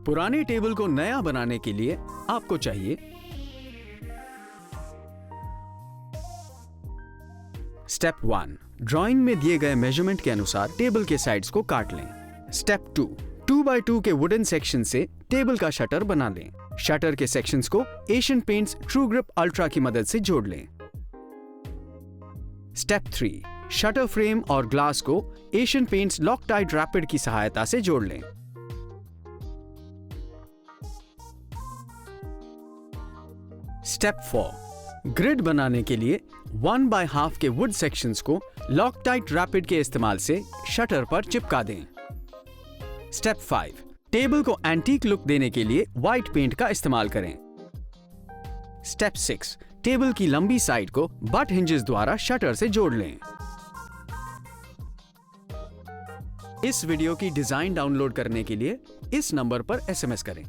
पुराने टेबल को नया बनाने के लिए आपको चाहिए स्टेप 1, ड्राइंग में दिए गए मेजरमेंट के अनुसार टेबल के साइड्स को काट लें। स्टेप 2, 2x2 के वुडन सेक्शन से टेबल का शटर बना लें। शटर के सेक्शंस को Asian paints true grip ultra की मदद से जोड़ लें। स्टेप 3, शटर फ्रेम और ग्लास को एशियन पेंट्स लॉकटाइट रैपिड की सहायता से जोड़ लें। स्टेप 4, ग्रिड बनाने के लिए 1/2 के वुड सेक्शंस को लॉकटाइट रैपिड के इस्तेमाल से शटर पर चिपका दें। स्टेप 5, टेबल को एंटीक लुक देने के लिए व्हाइट पेंट का इस्तेमाल करें। स्टेप 6, टेबल की लंबी साइड को बट हिंजेस द्वारा शटर से जोड़ लें। इस वीडियो की डिजाइन डाउनलोड करने के लिए इस नंबर पर SMS करें।